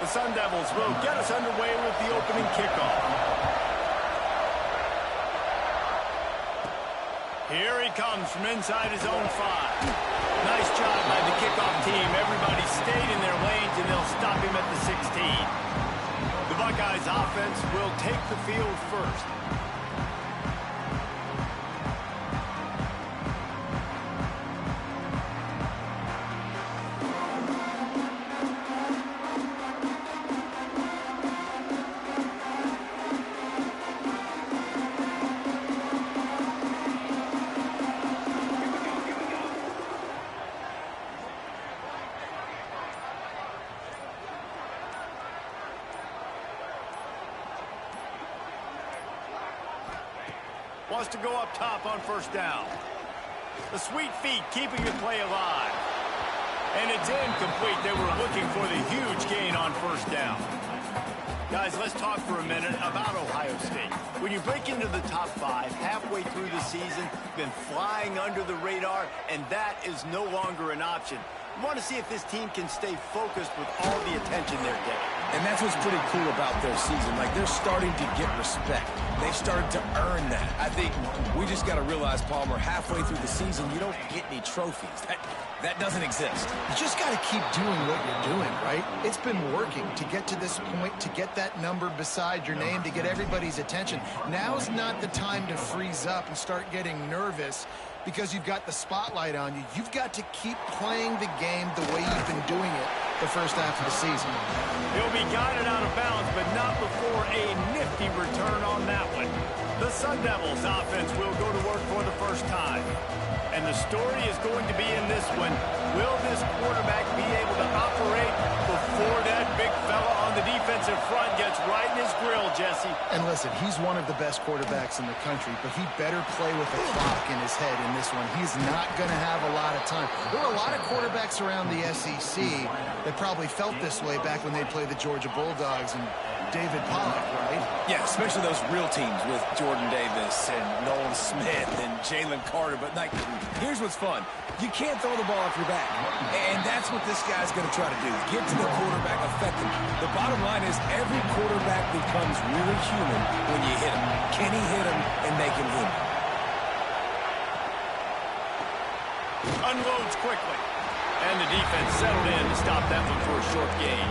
Sun Devils will get us underway with the opening kickoff. Here he comes from inside his own 5. Nice job by the kickoff team. Everybody stayed in their lanes, and they'll stop him at the 16. The Buckeyes offense will take the field first. Wants to go up top on first down. The sweet feet keeping the play alive. And it's incomplete. They were looking for the huge gain on first down. Guys, let's talk for a minute about Ohio State. When you break into the top 5 halfway through the season, been flying under the radar, and that is no longer an option. You want to see if this team can stay focused with all the attention they're getting. And that's what's pretty cool about their season. Like, they're starting to get respect. They've started to earn that. I think we just got to realize, Palmer, halfway through the season, you don't get any trophies. That doesn't exist. You just got to keep doing what you're doing, right? It's been working to get to this point, to get that number beside your name, to get everybody's attention. Now's not the time to freeze up and start getting nervous because you've got the spotlight on you. You've got to keep playing the game the way you've been doing it the first half of the season. He'll be guided out of bounds, but not before a nifty return on that one. The Sun Devils offense will go to work for the first time. And the story is going to be in this one. Will this quarterback be able to operate before that big fella on the defensive front gets right in his grill, Jesse? And listen, he's one of the best quarterbacks in the country, but he better play with the clock in his head in this one. He's not going to have a lot of time. There were a lot of quarterbacks around the SEC that probably felt this way back when they played the Georgia Bulldogs and David Pollock, right? Yeah, especially those real teams with Jordan Davis and Nolan Smith and Jalen Carter. But, like, here's what's fun. You can't throw the ball off your back. And that's what this guy's going to try to do. Get to the quarterback effectively. The bottom line is every quarterback becomes really human when you hit him. Can he hit him and make him human? Unloads quickly. And the defense settled in to stop that one for a short gain.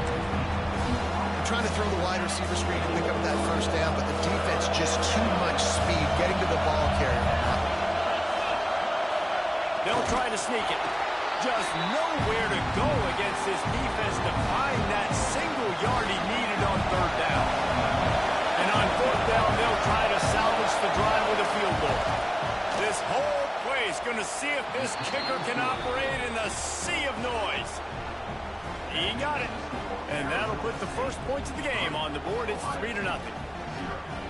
Trying to throw the wide receiver screen to pick up that first down, but the defense just too much speed getting to the ball carrier. They'll try to sneak it. Just nowhere to go against this defense to find that single yard he needed on third down. And on fourth down, they'll try to salvage the drive with a field goal. This whole place going to see if this kicker can operate in the sea of noise. He got it. And that'll put the first points of the game on the board. It's 3-0.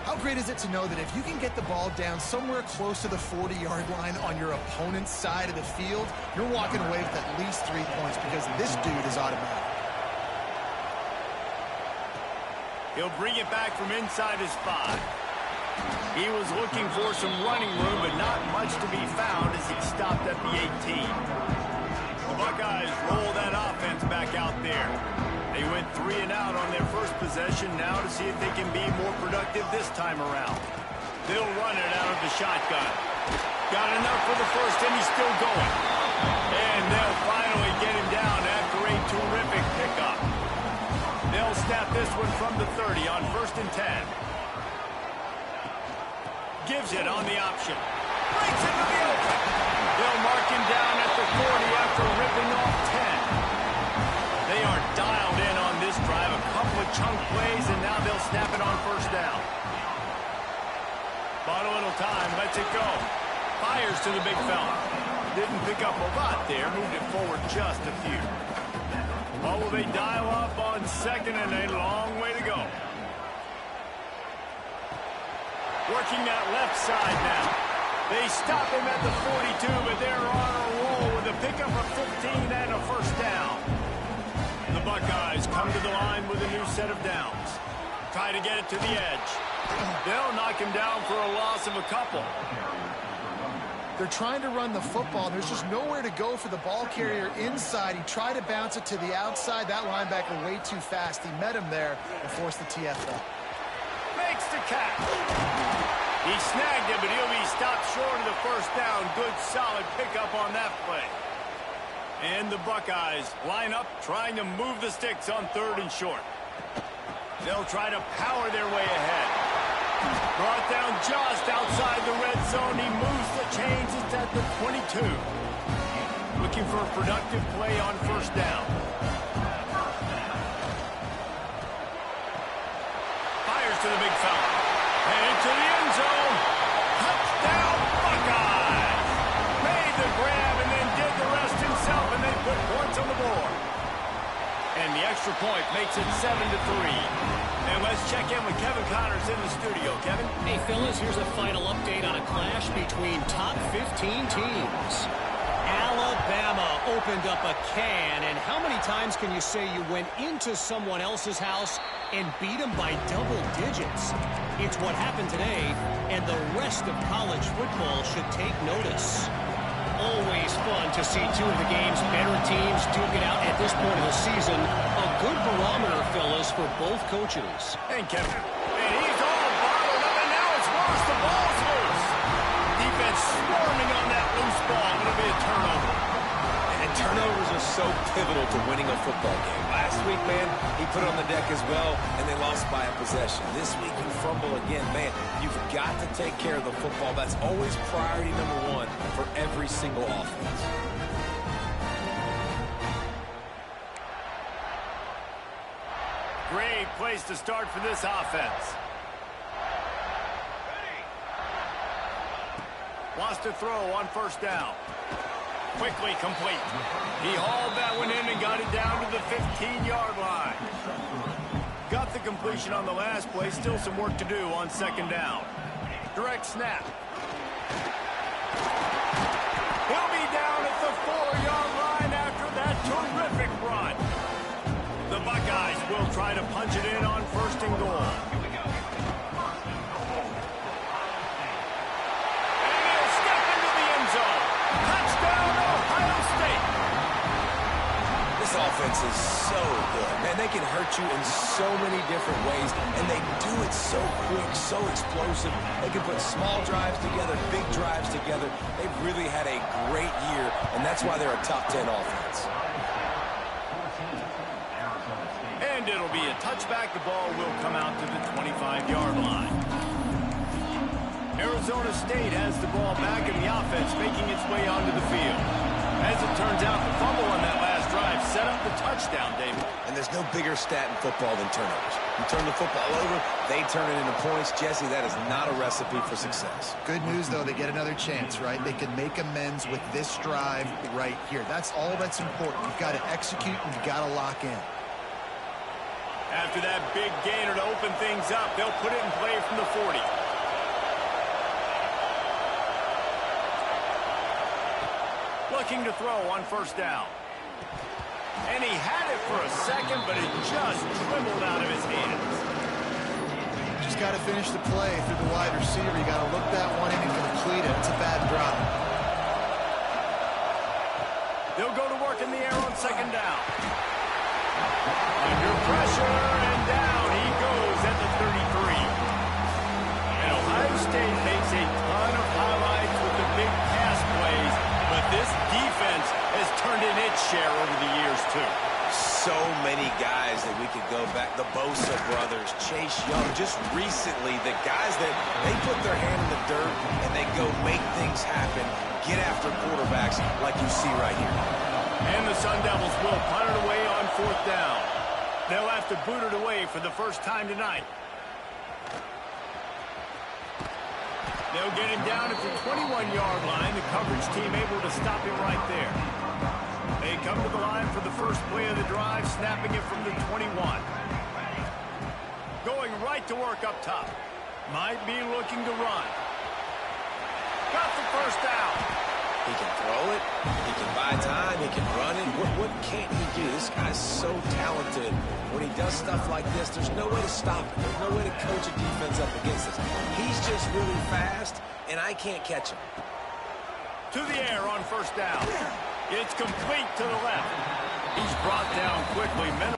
How great is it to know that if you can get the ball down somewhere close to the 40-yard line on your opponent's side of the field, you're walking away with at least 3 points because this dude is automatic. He'll bring it back from inside his 5. He was looking for some running room, but not much to be found as he stopped at the 18. The Buckeyes roll that offense back out there. They went 3 and out on their first possession now to see if they can be more productive this time around. They'll run it out of the shotgun. Got enough for the first, and he's still going. And they'll finally get him down after a terrific pickup. They'll snap this one from the 30 on 1st and 10. Gives it on the option. Breaks into the open. They'll mark him down at the 40 after ripping off 10. They are dialed in on this drive. A couple of chunk plays, and now they'll snap it on first down. Bought a little time, lets it go. Fires to the big fella. Didn't pick up a lot there. Moved it forward just a few. Oh, will they dial up on second, and a long way to go. Working that left side now. They stop him at the 42, but they're on a roll with a pickup of 15 and a first down. The Buckeyes come to the line with a new set of downs. Try to get it to the edge. They'll knock him down for a loss of a couple. They're trying to run the football. There's just nowhere to go for the ball carrier inside. He tried to bounce it to the outside. That linebacker way too fast. He met him there and forced the TFL. Makes the catch. He snagged him, but he'll be stopped short of the first down. Good, solid pickup on that play. And the Buckeyes line up, trying to move the sticks on 3rd and short. They'll try to power their way ahead. Brought down just outside the red zone. He moves the chains. It's at the 22. Looking for a productive play on 1st down. Fires to the big fella. And into the end zone. Touchdown, Buckeyes! Made the grab and then did the rest himself, and they put points on the board. And the extra point makes it 7-3. And let's check in with Kevin Connors in the studio. Kevin? Hey, fellas, here's a final update on a clash between top 15 teams. Alabama opened up a can, and how many times can you say you went into someone else's house and beat them by double digits? It's what happened today, and the rest of college football should take notice. Always fun to see two of the game's better teams duke it out at this point of the season. A good barometer, fellas, for both coaches. And Kevin. And he's all bottled up, and now it's lost. The ball's loose. Defense swarming on that loose ball. It'll be a turnover. And turnovers are so pivotal to winning a football game. Last week, man, he put it on the deck as well, and they lost by a possession. This week, you fumble again. Man, you've got to take care of the football. That's always priority number 1 for every single offense. Great place to start for this offense. Wants to throw on 1st down. Quickly complete. He hauled that one in and got it down to the 15-yard line. Got the completion on the last play. Still some work to do on 2nd down. Direct snap. He'll be down at the 4-yard line after that terrific run. The Buckeyes will try to punch it in on 1st and goal. And he'll step into the end zone. Touchdown, Ohio State. This offense is so good. Man, they can hurt you in so many different ways, and they do it so quick, so explosive. They can put small drives together, big drives together. They've really had a great year, and that's why they're a top 10 offense. And it'll be a touchback. The ball will come out to the 25-yard line. Arizona State has the ball back, and the offense making its way onto the field. As it turns out, the fumble on that last drive set up the touchdown, David. And there's no bigger stat in football than turnovers. You turn the football over, they turn it into points. Jesse, that is not a recipe for success. Good news, though, they get another chance, right? They can make amends with this drive right here. That's all that's important. You've got to execute, and you've got to lock in. After that big gainer to open things up, they'll put it in play from the 40. Looking to throw on 1st down. And he had it for a second, but it just dribbled out of his hands. Just got to finish the play through the wide receiver. You got to look that one in and complete it. It's a bad drop. They'll go to work in the air on 2nd down. Under pressure, and down he goes at the 33. And Ohio State makes a ton of highlights with the big pass plays, but this defense has turned in its share over the years, too. So many guys that we could go back. The Bosa brothers, Chase Young. Just recently, the guys that they put their hand in the dirt and they go make things happen, get after quarterbacks like you see right here. And the Sun Devils will punt it away on 4th down. They'll have to boot it away for the first time tonight. They'll get him down at the 21-yard line. The coverage team able to stop him right there. They come to the line for the first play of the drive, snapping it from the 21. Going right to work up top. Might be looking to run. Got the first down. He can throw it. He can buy time. He can run it. What can't he do? This guy's so talented. When he does stuff like this, there's no way to stop it. There's no way to coach a defense up against this. He's just really fast, and I can't catch him. To the air on first down. It's complete to the left. He's brought down quickly.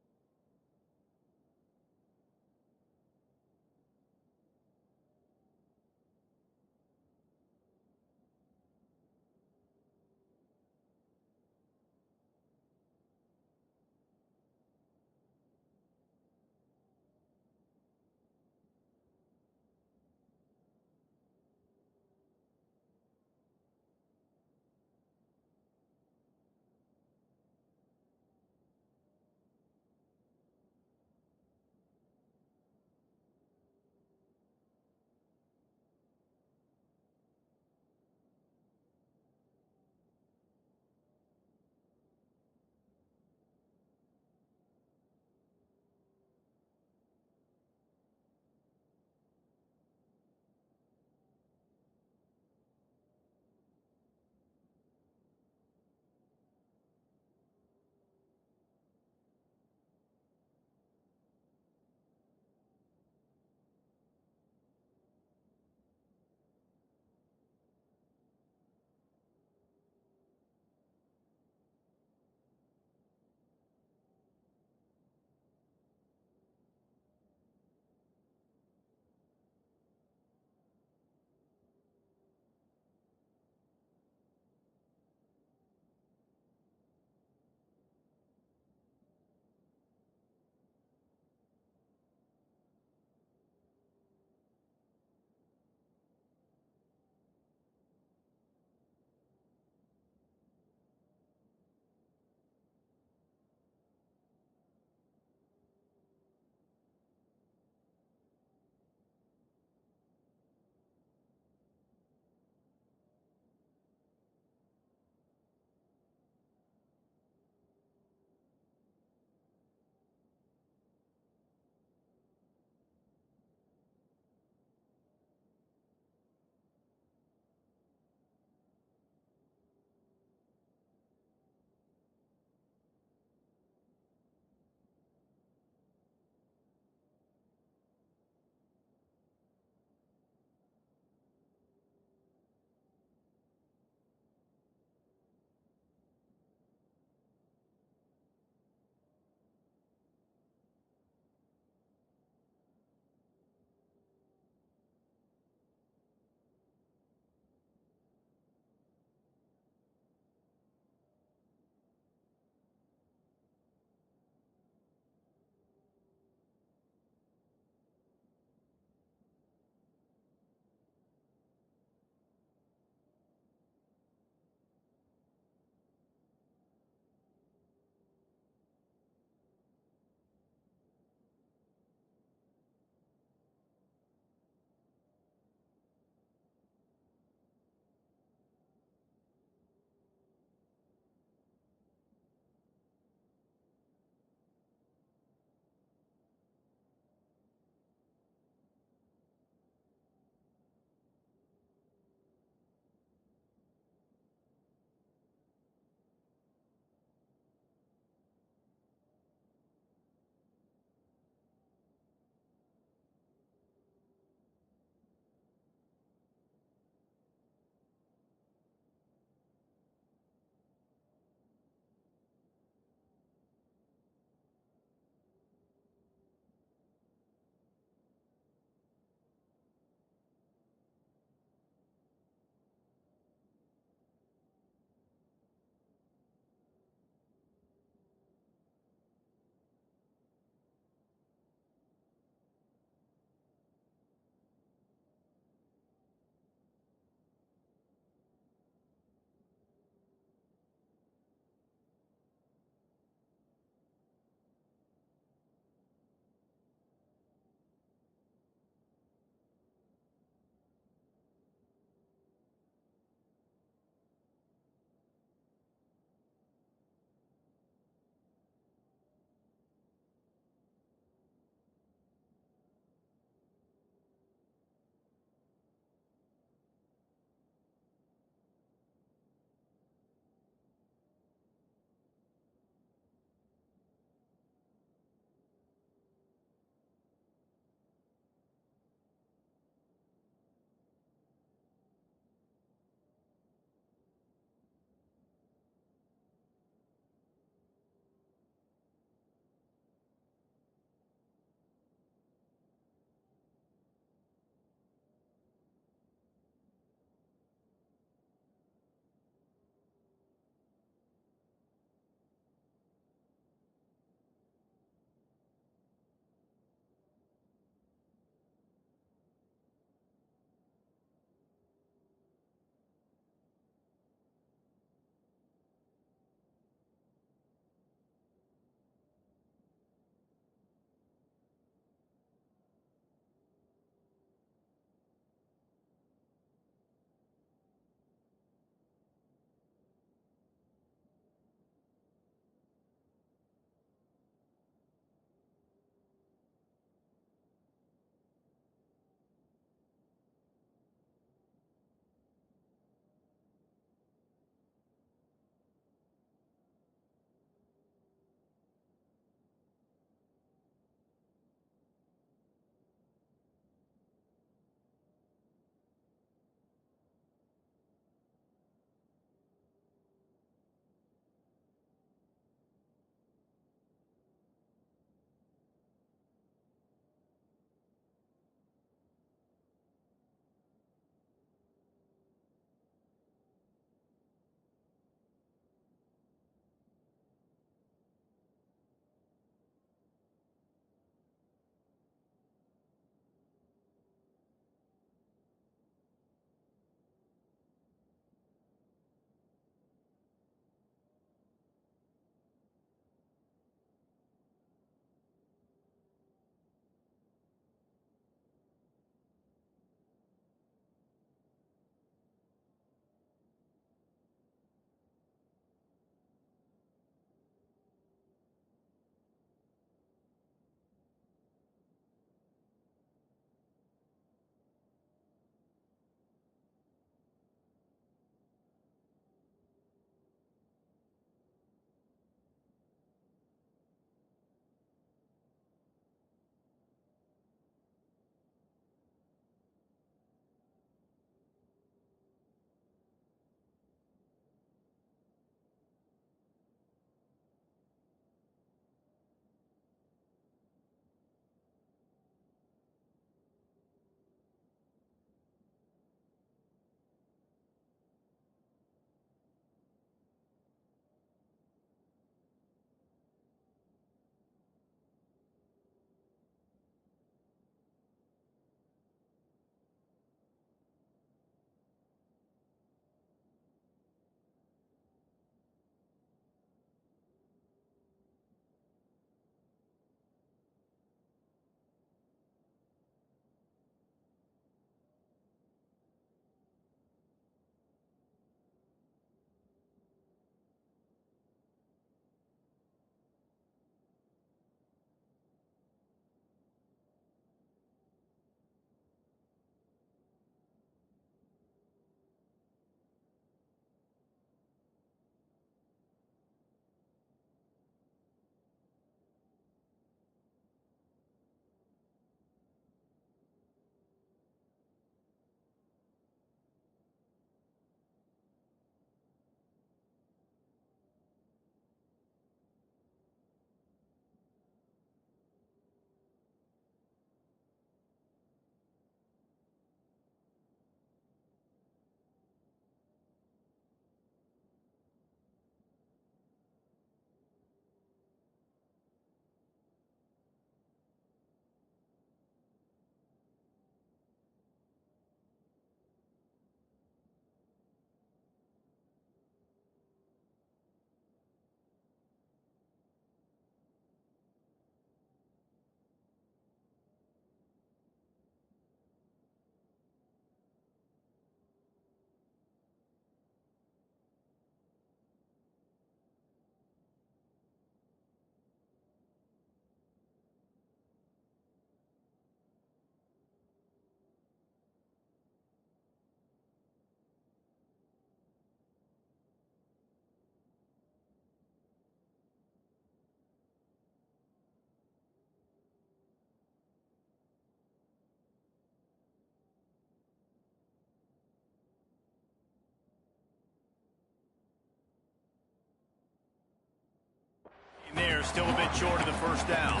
still a bit short of the first down.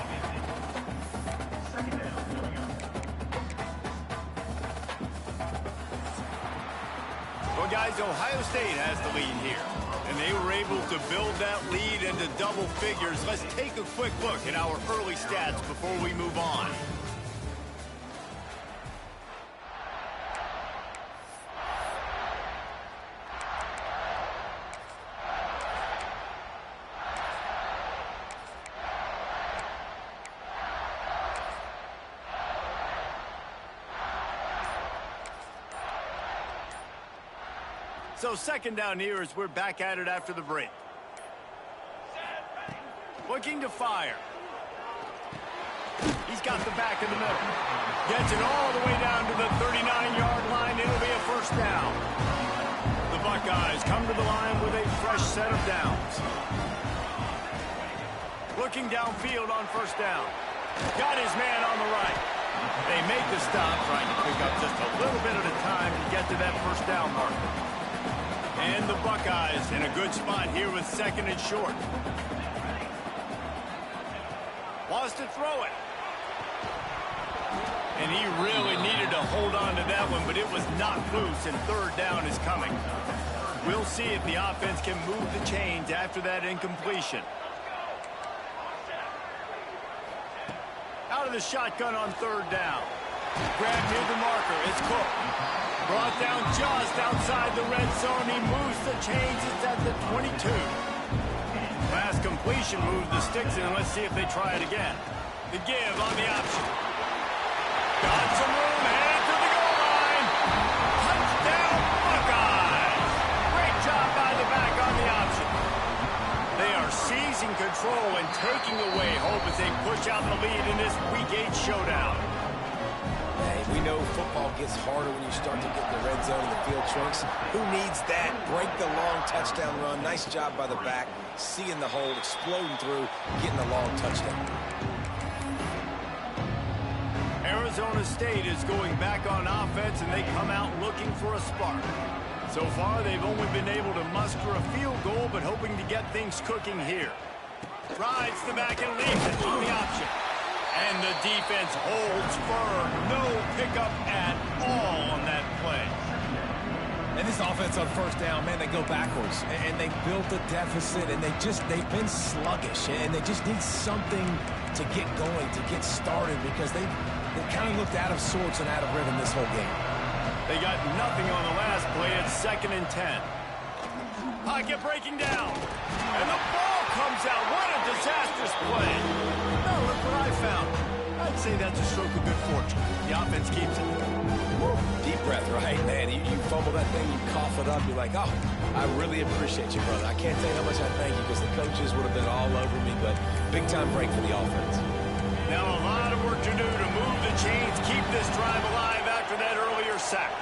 Well, guys, Ohio State has the lead here, and they were able to build that lead into double figures. Let's take a quick look at our early stats before we move on. So second down here as we're back at it after the break. Looking to fire. He's got the back in the middle. Gets it all the way down to the 39-yard line. It'll be a first down. The Buckeyes come to the line with a fresh set of downs. Looking downfield on first down. Got his man on the right. They make the stop, trying to pick up just a little bit at a time to get to that first down marker. And the Buckeyes in a good spot here with second and short. Wants to throw it. And he really needed to hold on to that one, but it was not loose, and third down is coming. We'll see if the offense can move the chains after that incompletion. Out of the shotgun on third down. Grab near the marker. It's Cook. Brought down just outside the red zone. He moves the chains. It's at the 22. Last completion moves the sticks in. Let's see if they try it again. The give on the option. Got some room. Headed to the goal line. Touchdown, Buckeyes. Great job by the back on the option. They are seizing control and taking away hope as they push out the lead in this Week 8 showdown. We know football gets harder when you start to get in the red zone and the field shrinks. Who needs that? Break the long touchdown run. Nice job by the back. Seeing the hole, exploding through, getting a long touchdown. Arizona State is going back on offense, and they come out looking for a spark. So far, they've only been able to muster a field goal, but hoping to get things cooking here. Rides the back and leaves it on the option. And the defense holds firm. No pickup at all on that play. And this offense on first down, man, they go backwards. And they built a deficit, and they've been sluggish. And they just need something to get going, to get started, because they kind of looked out of sorts and out of rhythm this whole game. They got nothing on the last play. It's 2nd and 10. Pocket breaking down. And the ball comes out. What a disastrous play. Now look what I found. I'd say that's a stroke of good fortune. The offense keeps it. Woo. Deep breath, right, man? You fumble that thing, you cough it up, you're like, oh, I really appreciate you, brother. I can't tell you how much I thank you, because the coaches would have been all over me, but big-time break for the offense. Now a lot of work to do to move the chains, keep this drive alive after that earlier sack.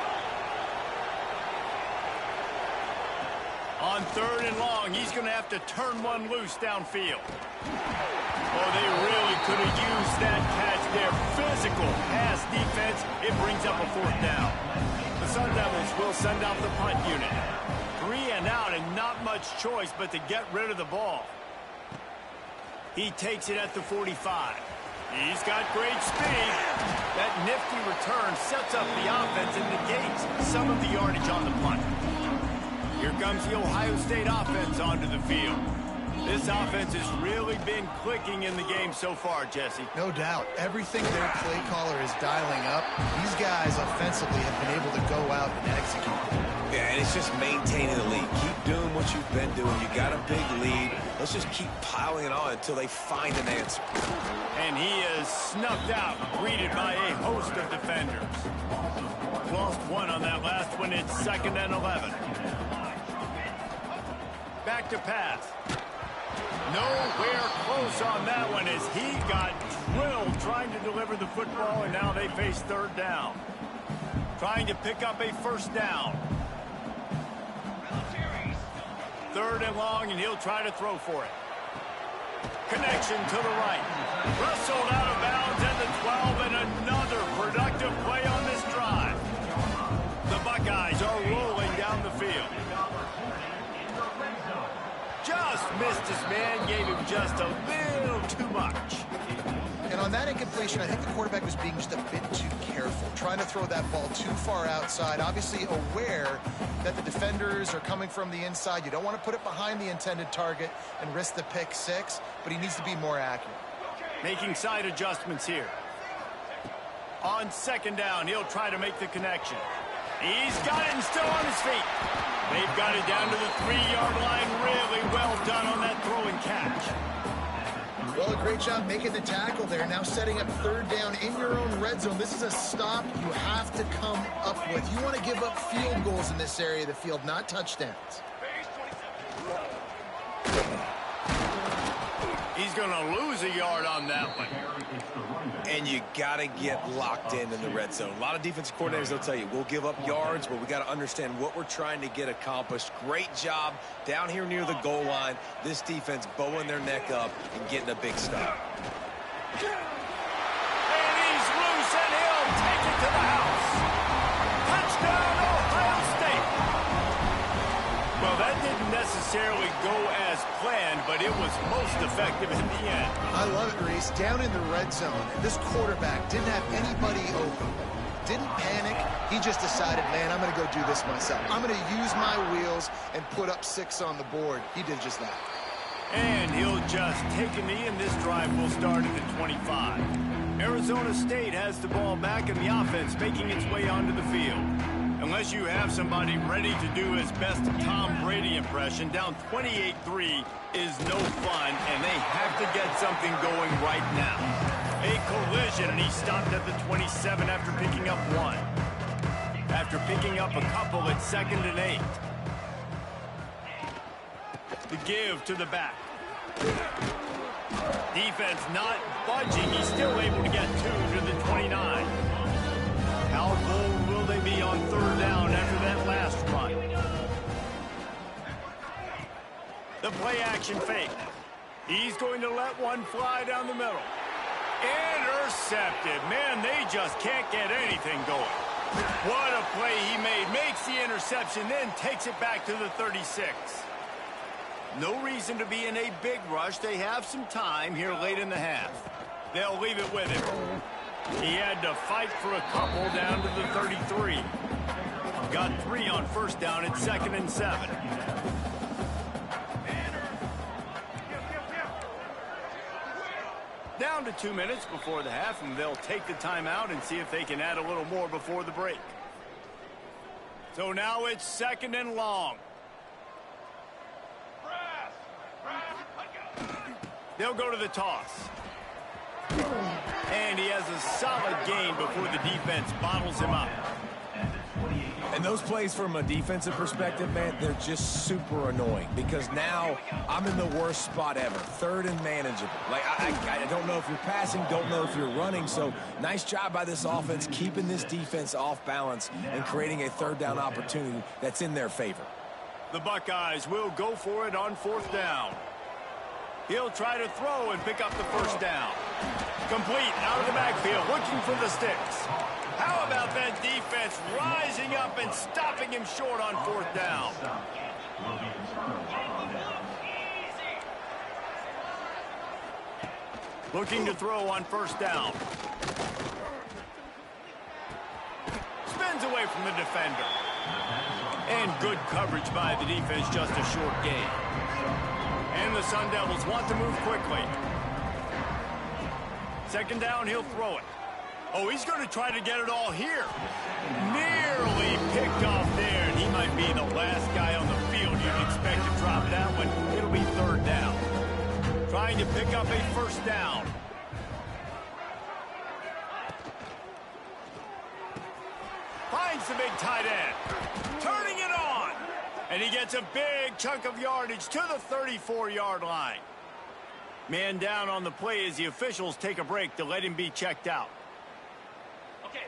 On 3rd and long, he's going to have to turn one loose downfield. Oh, they really could have used that catch there. Physical pass defense. It brings up a 4th down. The Sun Devils will send out the punt unit. 3 and out, and not much choice but to get rid of the ball. He takes it at the 45. He's got great speed. That nifty return sets up the offense and negates some of the yardage on the punt. Here comes the Ohio State offense onto the field. This offense has really been clicking in the game so far, Jesse. No doubt. Everything their play caller is dialing up, these guys offensively have been able to go out and execute. Yeah, and it's just maintaining the lead. Keep doing what you've been doing. You got a big lead. Let's just keep piling it on until they find an answer. And he is snuffed out, greeted by a host of defenders. Lost one on that last one. It's 2nd and 11. Back to pass. Nowhere close on that one as he got drilled trying to deliver the football, and now they face 3rd down. Trying to pick up a 1st down. 3rd and long, and he'll try to throw for it. Connection to the right. Wrestled out of bounds at the 12, and another productive play on this drive. The Buckeyes are rolling down the field. Just just missed his man, gave him just a little too much. And on that incompletion, I think the quarterback was being just a bit too careful, trying to throw that ball too far outside, obviously aware that the defenders are coming from the inside. You don't want to put it behind the intended target and risk the pick six, but he needs to be more accurate. Making side adjustments here. On second down, he'll try to make the connection. He's got it and still on his feet. They've got it down to the 3-yard line. Really well done on that throw and catch. Well, a great job making the tackle there. Now setting up third down in your own red zone. This is a stop you have to come up with. You want to give up field goals in this area of the field, not touchdowns. He's going to lose a yard on that one. And you got to get locked in the red zone. A lot of defensive coordinators, they'll tell you, we'll give up yards, but we got to understand what we're trying to get accomplished. Great job down here near the goal line. This defense bowing their neck up and getting a big stop. And he's loose, and he'll take it to the house. Touchdown, Ohio State. Well, that didn't necessarily go as planned, but it was most effective in the end. I love it, Reese. Down in the red zone, this quarterback didn't have anybody open. Didn't panic. He just decided, man, I'm going to go do this myself. I'm going to use my wheels and put up 6 on the board. He did just that. And he'll just take a knee, and this drive will start at the 25. Arizona State has the ball back, and the offense making its way onto the field. Unless you have somebody ready to do his best Tom Brady impression, down 28-3 is no fun, and they have to get something going right now. A collision, and he stopped at the 27 after picking up 1. After picking up a couple at 2nd and 8. The give to the back. Defense not budging. He's still able to get 2 to the 29. How bold will they be on third down after that last run? The play action fake. He's going to let one fly down the middle. Intercepted. Man, they just can't get anything going. What a play he made. Makes the interception, then takes it back to the 36. No reason to be in a big rush. They have some time here late in the half. They'll leave it with him. He had to fight for a couple down to the 33. Got 3 on first down at 2nd and 7. Down to 2 minutes before the half, and they'll take the timeout and see if they can add a little more before the break. So now it's 2nd and long. They'll go to the toss. And he has a solid gain before the defense bottles him up. And those plays from a defensive perspective, man, they're just super annoying because now I'm in the worst spot ever. 3rd and manageable. Like, I don't know if you're passing, don't know if you're running. So nice job by this offense keeping this defense off balance and creating a 3rd down opportunity that's in their favor. The Buckeyes will go for it on 4th down. He'll try to throw and pick up the first down. Complete out of the backfield, looking for the sticks. How about that defense rising up and stopping him short on 4th down? Looking to throw on 1st down. Spins away from the defender. And good coverage by the defense, just a short gain. And the Sun Devils want to move quickly. 2nd down, he'll throw it. Oh, he's going to try to get it all here. Nearly picked off there, and he might be the last guy on the field you'd expect to drop that one. It'll be 3rd down. Trying to pick up a 1st down. Finds the big tight end. Turning it on. And he gets a big chunk of yardage to the 34-yard line. Man down on the play as the officials take a break to let him be checked out.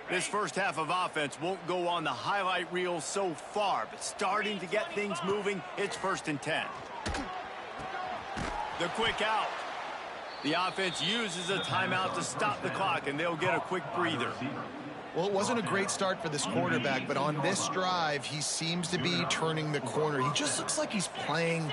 This first half of offense won't go on the highlight reel so far, but starting to get things moving, it's 1st and 10. The quick out. The offense uses a timeout to stop the clock, and they'll get a quick breather. Well, it wasn't a great start for this quarterback, but on this drive, he seems to be turning the corner. He just looks like he's playing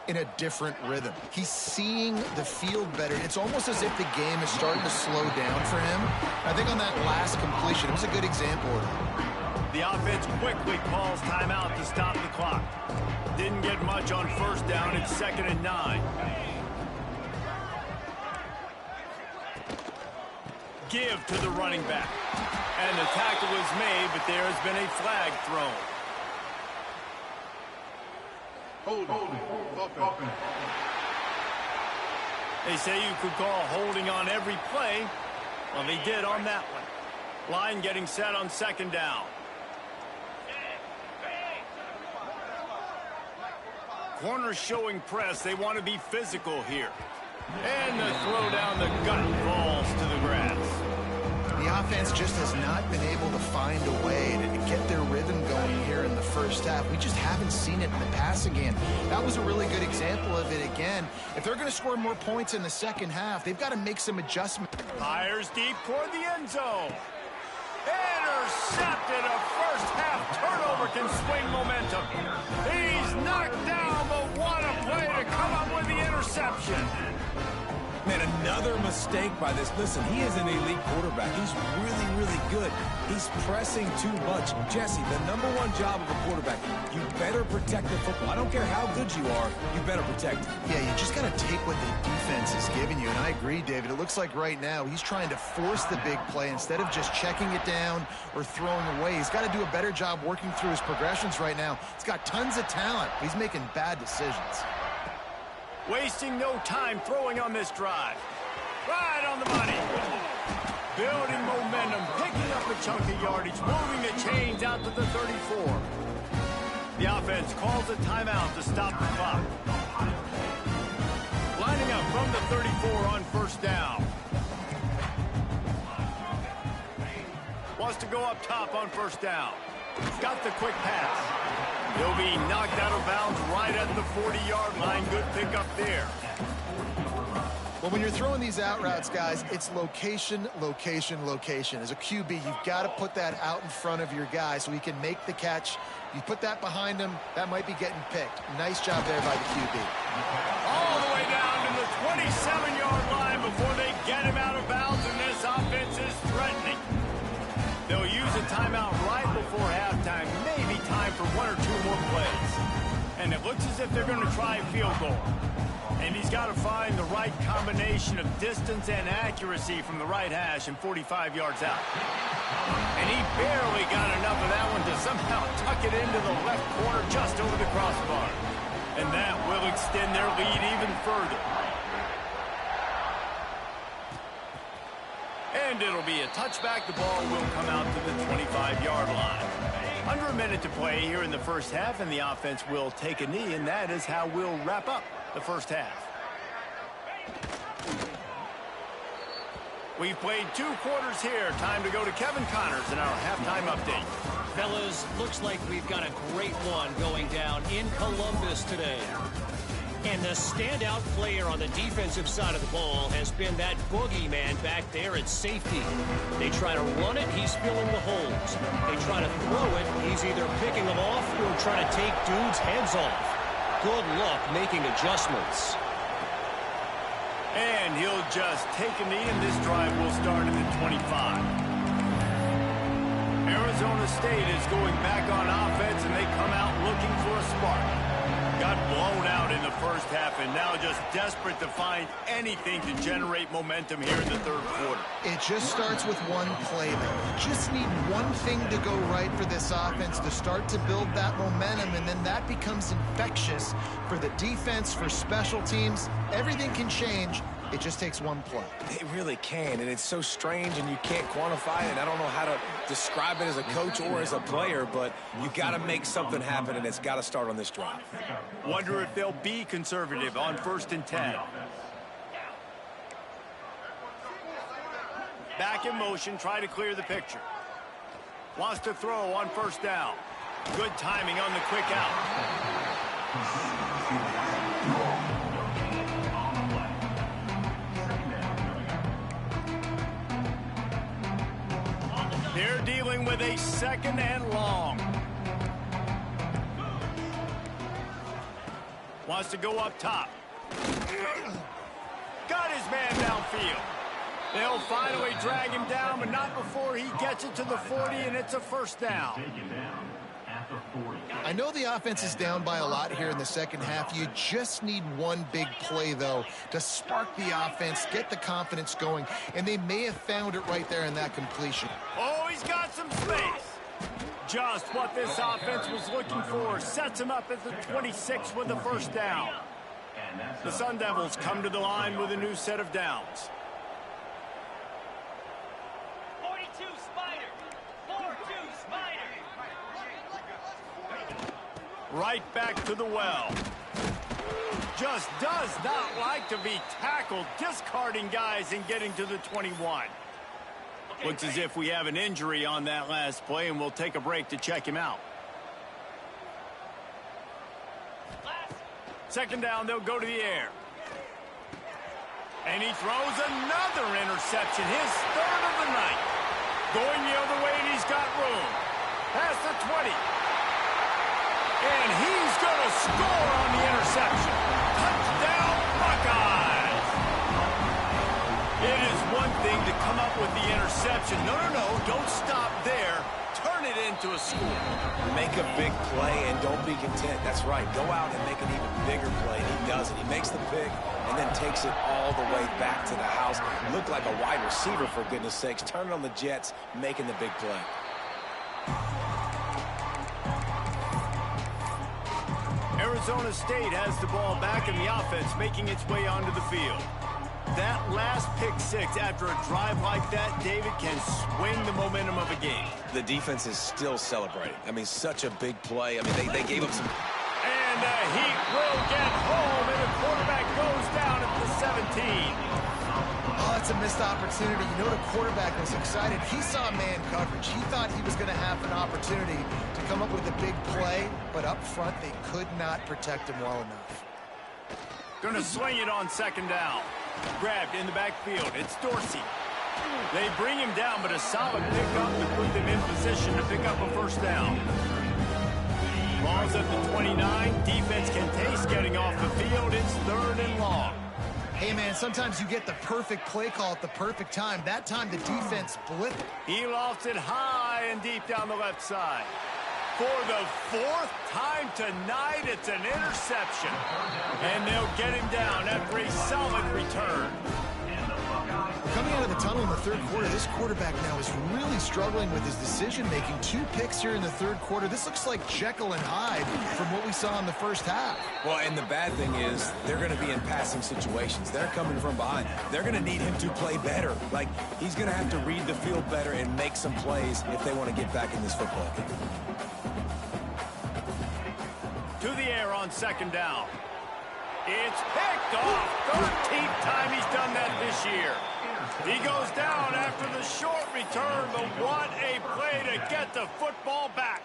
in a different rhythm. He's seeing the field better. It's almost as if the game is starting to slow down for him. I think on that last completion, it was a good example of that. The offense quickly calls timeout to stop the clock. Didn't get much on first down. It's 2nd and 9. Give to the running back. And the tackle is made, but there has been a flag thrown. They say you could call holding on every play. Well, they did on that one. Line getting set on 2nd down. Corners showing press. They want to be physical here. And the throw down the gut falls to the grass. The offense just has not been able to find a way to get their rhythm going here in the first half. We just haven't seen it in the passing game. That was a really good example of it again. If they're going to score more points in the second half, they've got to make some adjustments. Fires deep toward the end zone. Intercepted. A first half turnover can swing momentum. He's knocked down, but what a play to come up with the interception. Man, another mistake by this. Listen, he is an elite quarterback. He's really, really good. He's pressing too much. Jesse, the #1 job of a quarterback, you better protect the football. I don't care how good you are, you better protect it. Yeah, you just got to take what the defense is giving you. And I agree, David. It looks like right now he's trying to force the big play instead of just checking it down or throwing away. He's got to do a better job working through his progressions right now. He's got tons of talent. He's making bad decisions. Wasting no time throwing on this drive. Right on the money. Building momentum, picking up a chunk of yardage, moving the chains out to the 34. The offense calls a timeout to stop the clock. Lining up from the 34 on first down. Wants to go up top on first down. Got the quick pass. He'll be knocked out of bounds right at the 40-yard line. Good pickup there. Well, when you're throwing these out routes, guys, it's location, location, location. As a QB, you've got to put that out in front of your guy so he can make the catch. You put that behind him, that might be getting picked. Nice job there by the QB. All the way down to the 27-yard line before they get him out of bounds, and this offense is threatening. They'll use a timeout right before halftime, maybe time for 1 or 2 more plays. And it looks as if they're going to try a field goal. And he's got to find the right combination of distance and accuracy from the right hash and 45 yards out. And he barely got enough of that one to somehow tuck it into the left corner just over the crossbar. And that will extend their lead even further. And it'll be a touchback. The ball will come out to the 25-yard line. Under a minute to play here in the first half, and the offense will take a knee, and that is how we'll wrap up the first half. We've played 2 quarters here. Time to go to Kevin Connors in our halftime update. Fellas, looks like we've got a great one going down in Columbus today. And the standout player on the defensive side of the ball has been that boogeyman back there at safety. They try to run it, he's filling the holes. They try to throw it, he's either picking them off or trying to take dudes' heads off. Good luck making adjustments. And he'll just take a knee, and this drive will start at the 25. Arizona State is going back on offense, and they come out looking for a spark. Got blown out in the first half, and now just desperate to find anything to generate momentum here in the third quarter. It just starts with one play, though. You just need one thing to go right for this offense to start to build that momentum, and then that becomes infectious for the defense, for special teams. Everything can change. It just takes one play. It really can, and it's so strange, and you can't quantify it. I don't know how to describe it as a coach or as a player, but you got to make something happen, and it's got to start on this drive. Wonder if they'll be conservative on 1st and 10. Back in motion, try to clear the picture. Wants to throw on first down. Good timing on the quick out. They're dealing with a 2nd and long. wants to go up top. Got his man downfield. They'll finally drag him down, but not before he gets it to the 40, and it's a first down. I know the offense is down by a lot here in the second half. You just need one big play, though, to spark the offense, get the confidence going, and they may have found it right there in that completion. Oh, he's got some space. Just what this offense was looking for. Sets him up at the 26 with the first down. The Sun Devils come to the line with a new set of downs. 42 Spider. 4-2 Spider. Right back to the well. Just does not like to be tackled, discarding guys and getting to the 21. Looks as if we have an injury on that last play, and we'll take a break to check him out. Second down, they'll go to the air. And he throws another interception, his third of the night. Going the other way, and he's got room. Past the 20. And he's going to score on the interception. Touchdown, Buckeyes! It is one thing to come up with the interception. No, don't stop there. Turn it into a score. Make a big play and don't be content. That's right. Go out and make an even bigger play. And he does it. He makes the pick and then takes it all the way back to the house. Looked like a wide receiver, for goodness sakes. Turn it on the Jets, making the big play. Arizona State has the ball back in the offense, making its way onto the field. That last pick six after a drive like that, David, can swing the momentum of a game. The defense is still celebrating. I mean, such a big play. I mean, they gave up some... And the Heat will get home, and the quarterback goes down at the 17. Oh, it's a missed opportunity. You know, the quarterback was excited. He saw man coverage. He thought he was going to have an opportunity to come up with a big play, but up front, they could not protect him well enough. Going to swing it on second down. Grabbed in the backfield. It's Dorsey. They bring him down, but a solid pickup to put them in position to pick up a first down. Ball's at the 29. Defense can taste getting off the field. It's third and long. Hey, man, sometimes you get the perfect play call at the perfect time. That time, the defense blipped. He lofts it high and deep down the left side. For the fourth time tonight, it's an interception. And they'll get him down after a solid return. Coming out of the tunnel in the third quarter, this quarterback now is really struggling with his decision-making. 2 picks here in the third quarter. This looks like Jekyll and Hyde from what we saw in the first half. Well, and the bad thing is they're going to be in passing situations. They're coming from behind. They're going to need him to play better. Like, he's going to have to read the field better and make some plays if they want to get back in this football game. To the air on second down. It's picked off. 13th time he's done that this year. He goes down after the short return, but what a play to get the football back.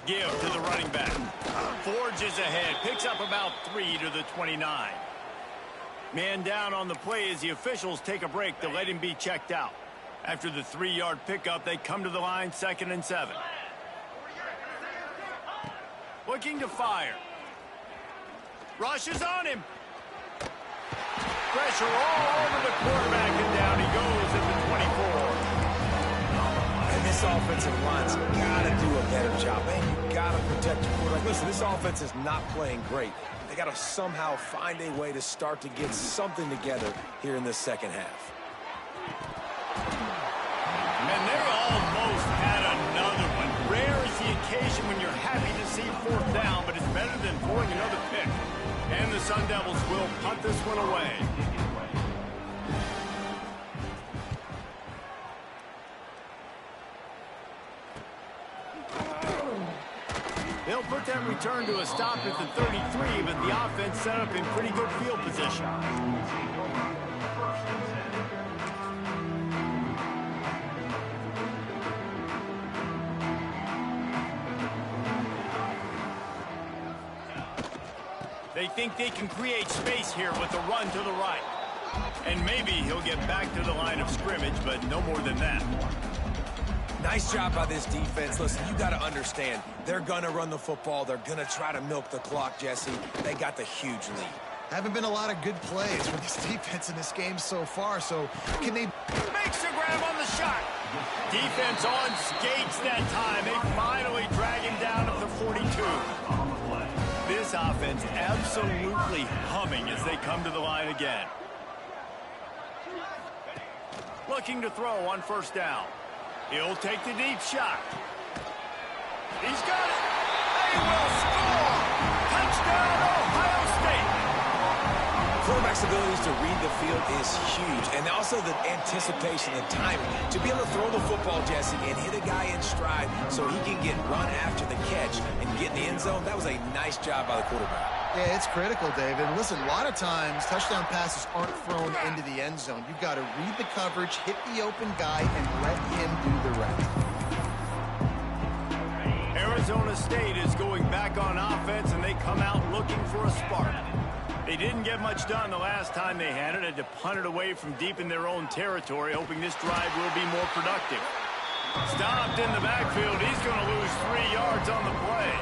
Give to the running back. Forges ahead, picks up about 3 to the 29. Man down on the play as the officials take a break to let him be checked out. After the 3-yard pickup, they come to the line, 2nd and 7. Looking to fire. Rushes on him. Pressure all over the quarterback, and down he goes at the 24. And this offensive line's got to do a better job. Man, you got to protect your quarterback. Listen, this offense is not playing great. They got to somehow find a way to start to get something together here in this second half. And they almost had another one. Rare is the occasion when you're happy to see 4th down, but it's better than throwing another pick. And the Sun Devils will punt this one away. They'll put that return to a stop at the 33, but the offense set up in pretty good field position. They think they can create space here with a run to the right. And maybe he'll get back to the line of scrimmage, but no more than that. Nice job by this defense. Listen, you got to understand, they're going to run the football. They're going to try to milk the clock, Jesse. They got the huge lead. Haven't been a lot of good plays for this defense in this game so far, so can they... Makes a grab on the shot. Defense on skates that time. They finally drag him down to the 42. This offense absolutely humming as they come to the line again. Looking to throw on first down. He'll take the deep shot. He's got it. They will score. Touchdown, Ohio State. Quarterback's abilities to read the field is huge, and also the anticipation, the timing. To be able to throw the football, Jesse, and hit a guy in stride so he can get run after the catch and get in the end zone, that was a nice job by the quarterback. Yeah, it's critical, David. Listen, a lot of times touchdown passes aren't thrown into the end zone. You've got to read the coverage, hit the open guy, and let him do the rest. Arizona State is going back on offense, and they come out looking for a spark. They didn't get much done the last time they had it. Had to punt it away from deep in their own territory, hoping this drive will be more productive. Stopped in the backfield. He's going to lose 3 yards on the play.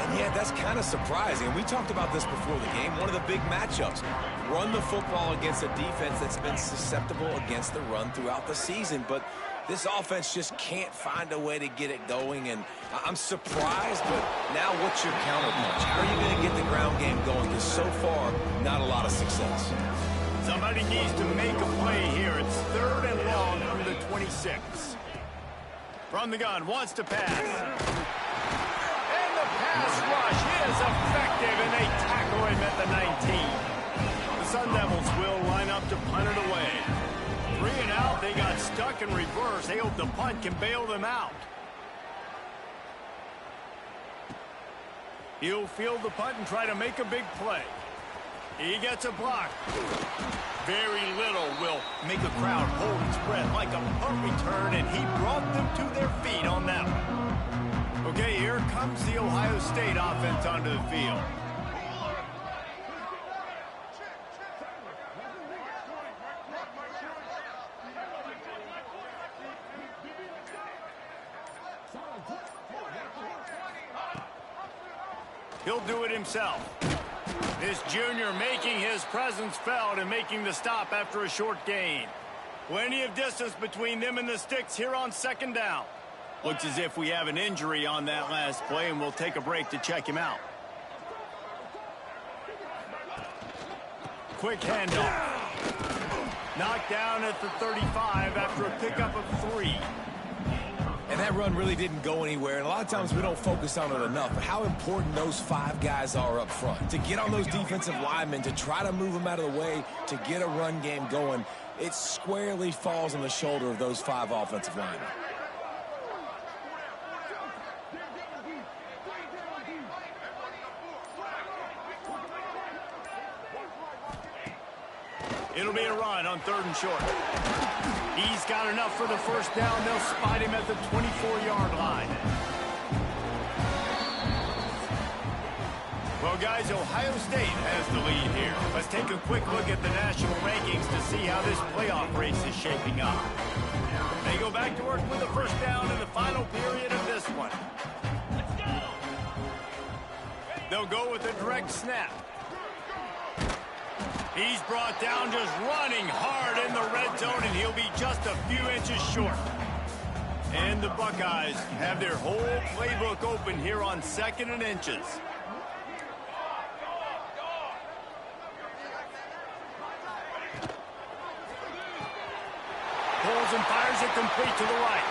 And yeah, that's kind of surprising. We talked about this before the game. One of the big matchups. Run the football against a defense that's been susceptible against the run throughout the season. But this offense just can't find a way to get it going. And I'm surprised, but now what's your counterpunch? How are you going to get the ground game going? Because so far, not a lot of success. Somebody needs to make a play here. It's 3rd and long from the 26. From the gun, wants to pass. And the pass rush is effective, and they tackle him at the 19. The Sun Devils will line up to punt it away. 3 and out, they got stuck in reverse. They hope the punt can bail them out. He'll field the punt and try to make a big play. He gets a block. Very little will make a crowd hold its breath like a punt return, and he brought them to their feet on that one. Okay, here comes the Ohio State offense onto the field. He'll do it himself. This junior making his presence felt and making the stop after a short gain. Plenty of distance between them and the sticks here on 2nd down. Looks as if we have an injury on that last play, and we'll take a break to check him out. Quick handoff. Knocked down at the 35 after a pickup of 3. And that run really didn't go anywhere. And a lot of times we don't focus on it enough. But how important those 5 guys are up front. To get on those defensive linemen, to try to move them out of the way, to get a run game going, it squarely falls on the shoulder of those 5 offensive linemen. It'll be a run on 3rd and short. He's got enough for the first down. They'll spot him at the 24-yard line. Well, guys, Ohio State has the lead here. Let's take a quick look at the national rankings to see how this playoff race is shaping up. They go back to work with the first down in the final period of this one. Let's go. They'll go with a direct snap. He's brought down just running hard in the red zone, and he'll be just a few inches short. And the Buckeyes have their whole playbook open here on 2nd and inches. Pulls and fires it complete to the right.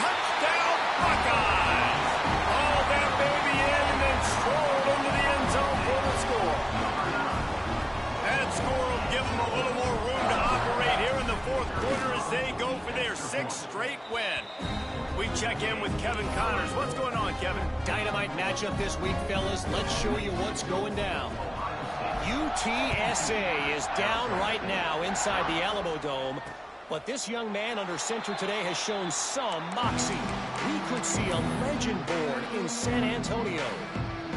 Touchdown, Buckeyes! All that baby in and then strolled into the end zone for the score. That score will give them a little more room to operate here in the 4th quarter as they go for their 6th straight win. We check in with Kevin Connors. What's going on, Kevin? Dynamite matchup this week, fellas. Let's show you what's going down. UTSA is down right now inside the Alamo Dome. But this young man under center today has shown some moxie. We could see a legend born in San Antonio.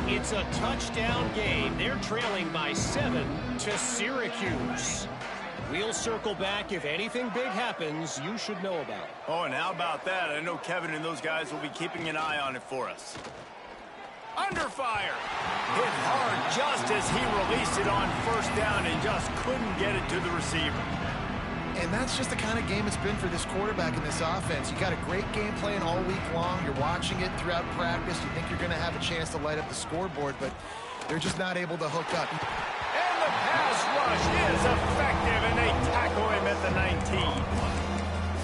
It's a touchdown game. They're trailing by 7 to Syracuse. We'll circle back. If anything big happens, you should know about it. Oh, and how about that? I know Kevin and those guys will be keeping an eye on it for us. Under fire. Hit hard just as he released it on first down and just couldn't get it to the receiver. And that's just the kind of game it's been for this quarterback in this offense. You got a great game plan all week long. You're watching it throughout practice. You think you're going to have a chance to light up the scoreboard, but they're just not able to hook up. And the pass rush is effective, and they tackle him at the 19.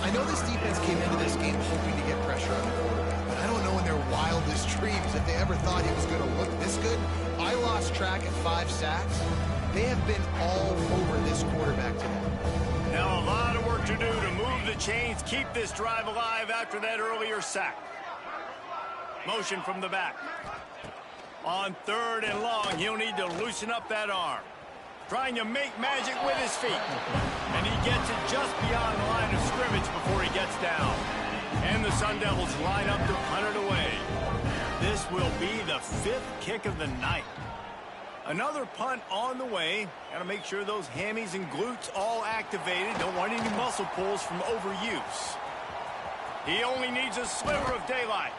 I know this defense came into this game hoping to get pressure on the quarterback, but I don't know in their wildest dreams if they ever thought he was going to look this good. I lost track at 5 sacks. They have been all over this quarterback today. Now a lot of work to do to move the chains, keep this drive alive after that earlier sack. Motion from the back. On 3rd and long, he'll need to loosen up that arm. Trying to make magic with his feet. And he gets it just beyond the line of scrimmage before he gets down. And the Sun Devils line up to punt it away. This will be the 5th kick of the night. Another punt on the way. Got to make sure those hammies and glutes all activated. Don't want any muscle pulls from overuse. He only needs a sliver of daylight.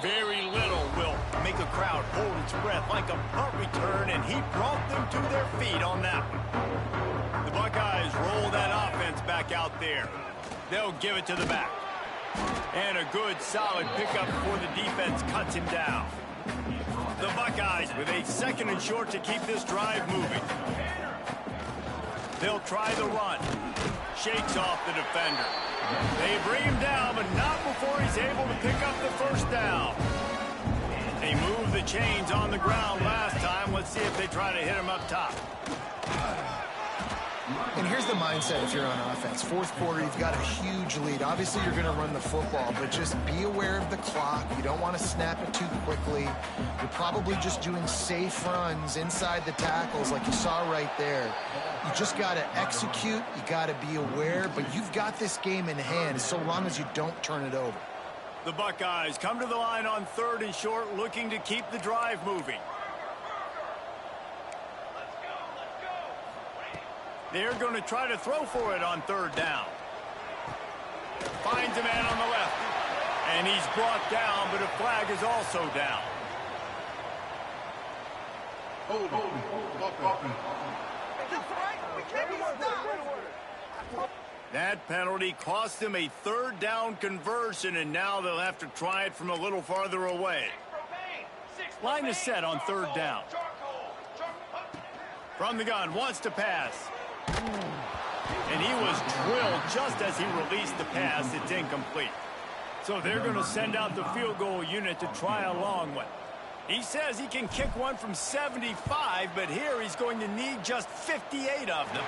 Very little will make a crowd hold its breath like a punt return, and he brought them to their feet on that one. The Buckeyes roll that offense back out there. They'll give it to the back. And a good, solid pickup before the defense cuts him down. The Buckeyes with a 2nd and short to keep this drive moving. They'll try the run. Shakes off the defender. They bring him down, but not before he's able to pick up the 1st down. They moved the chains on the ground last time. Let's see if they try to hit him up top. And here's the mindset if you're on offense. 4th quarter, you've got a huge lead. Obviously, you're going to run the football, but just be aware of the clock. You don't want to snap it too quickly. You're probably just doing safe runs inside the tackles like you saw right there. You just got to execute. You got to be aware, but you've got this game in hand so long as you don't turn it over. The Buckeyes come to the line on 3rd and short, looking to keep the drive moving. They're going to try to throw for it on 3rd down. Finds a man on the left. And he's brought down, but a flag is also down. That penalty cost them a 3rd down conversion, and now they'll have to try it from a little farther away. Line is set on 3rd down. From the gun, wants to pass. And he was drilled just as he released the pass. It's incomplete. So they're going to send out the field goal unit to try a long one. He says he can kick one from 75, but here he's going to need just 58 of them.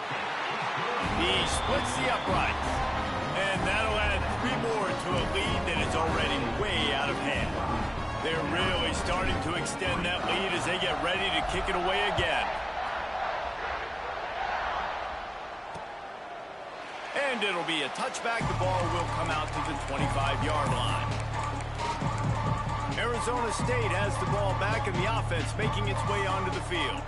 He splits the uprights. And that'll add 3 more to a lead that is already way out of hand. They're really starting to extend that lead as they get ready to kick it away again. And it'll be a touchback. The ball will come out to the 25-yard line. Arizona State has the ball back in the offense, making its way onto the field.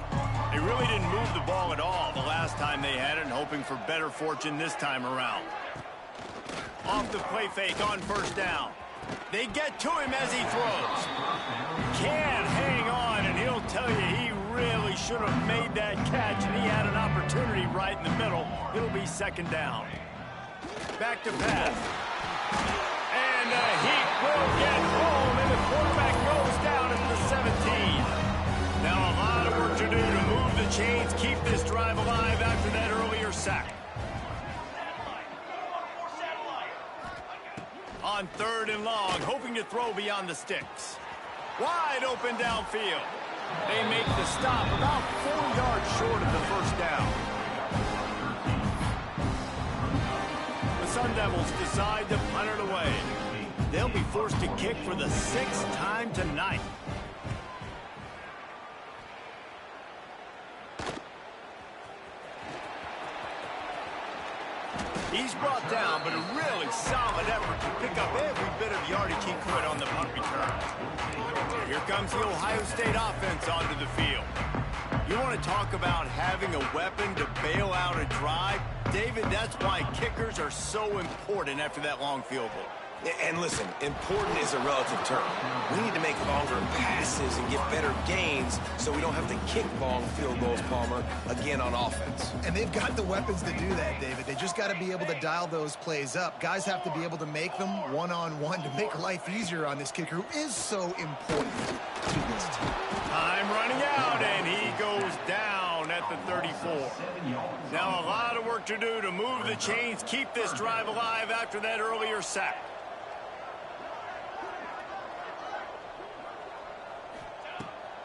They really didn't move the ball at all the last time they had it, and hoping for better fortune this time around. Off the play fake on 1st down. They get to him as he throws. Can't hang on, and he'll tell you he really should have made that catch, and he had an opportunity right in the middle. It'll be 2nd down. Back to pass. And he will get home, and the quarterback goes down at the 17. Now a lot of work to do to move the chains, keep this drive alive after that earlier sack. On 3rd and long, hoping to throw beyond the sticks. Wide open downfield. They make the stop about 4 yards short of the 1st down. The Sun Devils decide to punt it away. They'll be forced to kick for the 6th time tonight. He's brought down, but a really solid effort to pick up every bit of yardage he could on the punt return. Here comes the Ohio State offense onto the field. You want to talk about having a weapon to bail out a drive? David, that's why kickers are so important after that long field goal. And listen, important is a relative term. We need to make longer passes and get better gains so we don't have to kick long field goals, Palmer, again on offense. And they've got the weapons to do that, David. They just got to be able to dial those plays up. Guys have to be able to make them one-on-one to make life easier on this kicker, who is so important to this team. Time running out, and he goes down at the 34. Now a lot of work to do to move the chains, keep this drive alive after that earlier sack.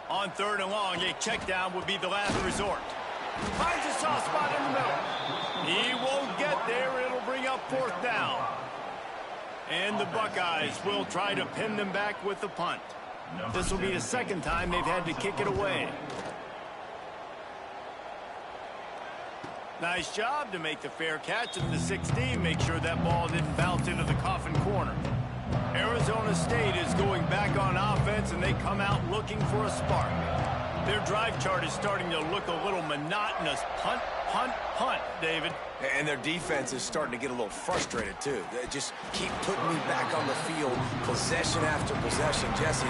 On 3rd and long, a check down would be the last resort. Finds a soft spot in the middle. He won't get there. It'll bring up 4th down. And the Buckeyes will try to pin them back with the punt. This will be the 2nd time they've had to kick it away. Nice job to make the fair catch at the 16. Make sure that ball didn't bounce into the coffin corner. Arizona State is going back on offense, and they come out looking for a spark. Their drive chart is starting to look a little monotonous. Punt, punt, punt, David. And their defense is starting to get a little frustrated, too. They just keep putting me back on the field, possession after possession. Jesse,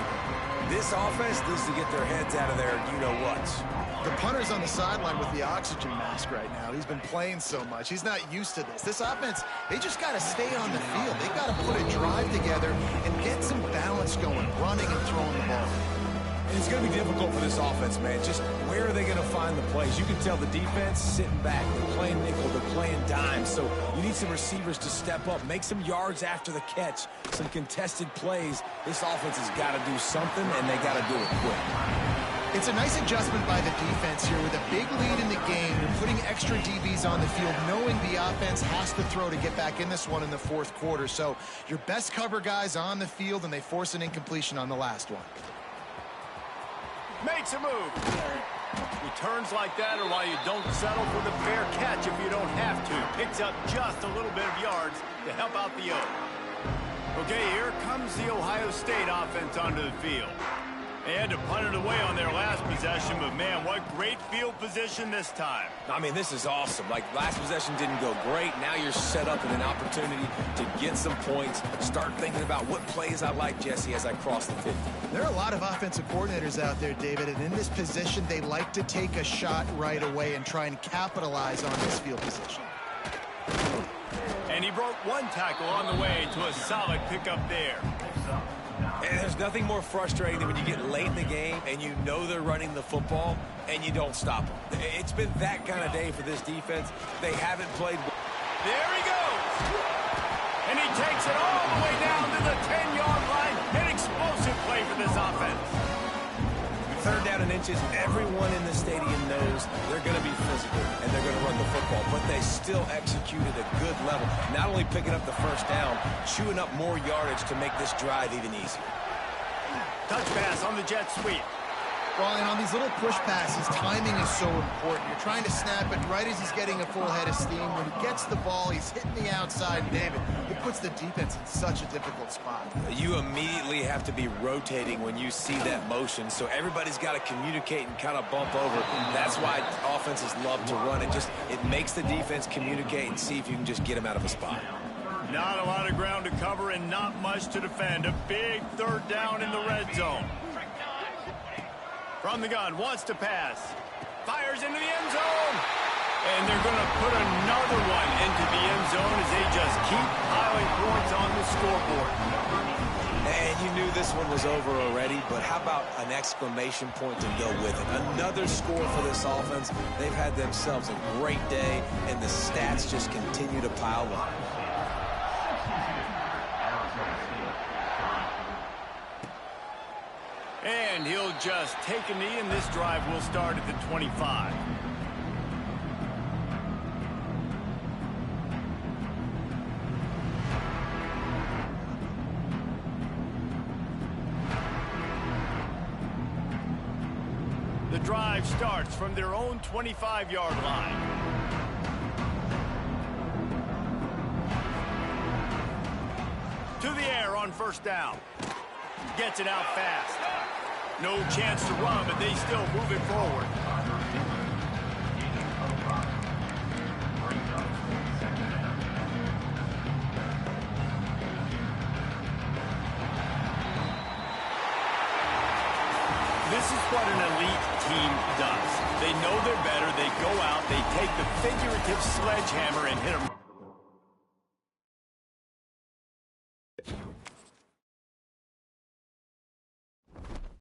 this offense needs to get their heads out of there, you-know-whats. The punter's on the sideline with the oxygen mask right now. He's been playing so much. He's not used to this. This offense, they just got to stay on the field. They've got to put a drive together and get some balance going, running and throwing the ball. And it's going to be difficult for this offense, man. Just where are they going to find the plays? You can tell the defense sitting back. They're playing nickel. They're playing dime. So you need some receivers to step up, make some yards after the catch, some contested plays. This offense has got to do something, and they got to do it quick. It's a nice adjustment by the defense here with a big lead in the game. You're putting extra DBs on the field, knowing the offense has to throw to get back in this one in the 4th quarter. So your best cover guys on the field, and they force an incompletion on the last one. Makes a move. Returns like that are why you don't settle for the fair catch if you don't have to. Picks up just a little bit of yards to help out the O. Okay, here comes the Ohio State offense onto the field. They had to punt it away on their last possession, but man, what great field position this time. I mean, this is awesome. Like, last possession didn't go great. Now you're set up in an opportunity to get some points. Start thinking about what plays I like, Jesse, as I cross the 50. There are a lot of offensive coordinators out there, David, and in this position, they like to take a shot right away and try and capitalize on this field position. And he broke one tackle on the way to a solid pickup there. And there's nothing more frustrating than when you get late in the game and you know they're running the football and you don't stop them. It's been that kind of day for this defense. They haven't played. There he goes. And he takes it all the way down to the 10-yard line. An explosive play for this offense. 3rd down and inches. Everyone in the stadium knows they're going to be physical and they're going to run the football, but they still executed a good level. Not only picking up the 1st down, chewing up more yardage to make this drive even easier. Touch pass on the jet sweep. Well, and on these little push passes, timing is so important. You're trying to snap it right as he's getting a full head of steam. When he gets the ball, he's hitting the outside, David. It puts the defense in such a difficult spot. You immediately have to be rotating when you see that motion, so everybody's got to communicate and kind of bump over. That's why offenses love to run it. It makes the defense communicate and see if you can just get them out of a spot. Not a lot of ground to cover and not much to defend. A big 3rd down in the red zone. From the gun, wants to pass. Fires into the end zone. And they're going to put another one into the end zone as they just keep piling points on the scoreboard. And you knew this one was over already, but how about an exclamation point to go with it? Another score for this offense. They've had themselves a great day, and the stats just continue to pile up. And he'll just take a knee, and this drive will start at the 25. The drive starts from their own 25-yard line. To the air on 1st down. Gets it out fast. No chance to run, but they still move it forward. This is what an elite team does. They know they're better. They go out, they take the figurative sledgehammer and hit them